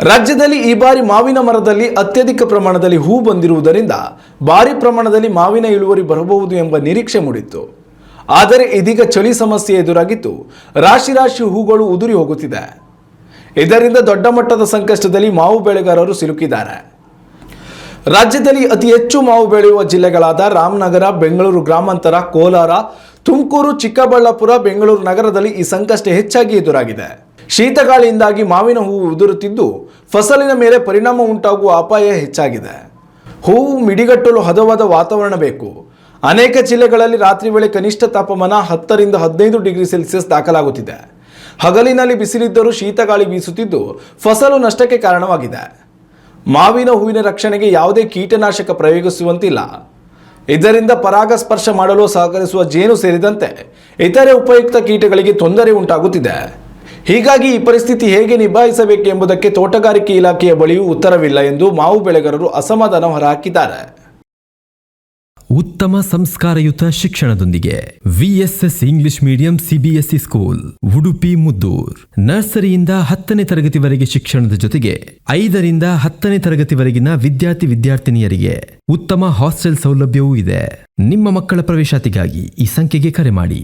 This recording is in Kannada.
ರಾಜ್ಯದಲ್ಲಿ ಈ ಬಾರಿ ಮಾವಿನ ಮರದಲ್ಲಿ ಅತ್ಯಧಿಕ ಪ್ರಮಾಣದಲ್ಲಿ ಹೂ ಬಂದಿರುವುದರಿಂದ ಭಾರಿ ಪ್ರಮಾಣದಲ್ಲಿ ಮಾವಿನ ಇಳುವರಿ ಬರಬಹುದು ಎಂಬ ನಿರೀಕ್ಷೆ ಮೂಡಿತ್ತು. ಆದರೆ ಇದೀಗ ಚಳಿ ಸಮಸ್ಯೆ ಎದುರಾಗಿದ್ದು ರಾಶಿ ರಾಶಿ ಹೂಗಳು ಉದುರಿ ಹೋಗುತ್ತಿದೆ. ಇದರಿಂದ ದೊಡ್ಡ ಮಟ್ಟದ ಸಂಕಷ್ಟದಲ್ಲಿ ಮಾವು ಬೆಳೆಗಾರರು ಸಿಲುಕಿದ್ದಾರೆ. ರಾಜ್ಯದಲ್ಲಿ ಅತಿ ಹೆಚ್ಚು ಮಾವು ಬೆಳೆಯುವ ಜಿಲ್ಲೆಗಳಾದ ರಾಮನಗರ, ಬೆಂಗಳೂರು ಗ್ರಾಮಾಂತರ, ಕೋಲಾರ, ತುಮಕೂರು, ಚಿಕ್ಕಬಳ್ಳಾಪುರ, ಬೆಂಗಳೂರು ನಗರದಲ್ಲಿ ಈ ಸಂಕಷ್ಟ ಹೆಚ್ಚಾಗಿ ಎದುರಾಗಿದೆ. ಶೀತಗಾಳಿಯಿಂದಾಗಿ ಮಾವಿನ ಹೂವು ಉದುರುತ್ತಿದ್ದು ಫಸಲಿನ ಮೇಲೆ ಪರಿಣಾಮ ಉಂಟಾಗುವ ಅಪಾಯ ಹೆಚ್ಚಾಗಿದೆ. ಹೂವು ಮಿಡಿಗಟ್ಟಲು ಹದವಾದ ವಾತಾವರಣ ಬೇಕು. ಅನೇಕ ಜಿಲ್ಲೆಗಳಲ್ಲಿ ರಾತ್ರಿ ವೇಳೆ ಕನಿಷ್ಠ ತಾಪಮಾನ 10 ರಿಂದ 15 ಡಿಗ್ರಿ ಸೆಲ್ಸಿಯಸ್ ದಾಖಲಾಗುತ್ತಿದೆ. ಹಗಲಿನಲ್ಲಿ ಬಿಸಿಲಿದ್ದರೂ ಶೀತಗಾಳಿ ಬೀಸುತ್ತಿದ್ದು ಫಸಲು ನಷ್ಟಕ್ಕೆ ಕಾರಣವಾಗಿದೆ. ಮಾವಿನ ಹೂವಿನ ರಕ್ಷಣೆಗೆ ಯಾವುದೇ ಕೀಟನಾಶಕ ಪ್ರಯೋಗಿಸುವಂತಿಲ್ಲ. ಇದರಿಂದ ಪರಾಗಸ್ಪರ್ಶ ಮಾಡಲು ಸಹಕರಿಸುವ ಜೇನು ಸೇರಿದಂತೆ ಇತರೆ ಉಪಯುಕ್ತ ಕೀಟಗಳಿಗೆ ತೊಂದರೆ ಉಂಟಾಗುತ್ತಿದೆ. ಹೀಗಾಗಿ ಈ ಪರಿಸ್ಥಿತಿ ಹೇಗೆ ನಿಭಾಯಿಸಬೇಕು ಎಂಬುದಕ್ಕೆ ತೋಟಗಾರಿಕೆ ಇಲಾಖೆಯ ಬಳಿಯೂ ಉತ್ತರವಿಲ್ಲ ಎಂದು ಮಾವು ಬೆಳೆಗಾರರು ಅಸಮಾಧಾನ ಹೊರಹಾಕಿದ್ದಾರೆ. ಉತ್ತಮ ಸಂಸ್ಕಾರಯುತ ಶಿಕ್ಷಣದೊಂದಿಗೆ VSS English medium CBSE school Udupi Muddur. ನರ್ಸರಿಯಿಂದ 10ನೇ ತರಗತಿವರೆಗೆ ಶಿಕ್ಷಣದ ಜೊತೆಗೆ 5 ರಿಂದ 10ನೇ ತರಗತಿವರೆಗಿನ ವಿದ್ಯಾರ್ಥಿನಿಯರಿಗೆ ಉತ್ತಮ ಹಾಸ್ಟೆಲ್ ಸೌಲಭ್ಯವೂ ಇದೆ. ನಿಮ್ಮ ಮಕ್ಕಳ ಪ್ರವೇಶಾತಿಗಾಗಿ ಈ ಸಂಖ್ಯೆಗೆ ಕರೆ ಮಾಡಿ.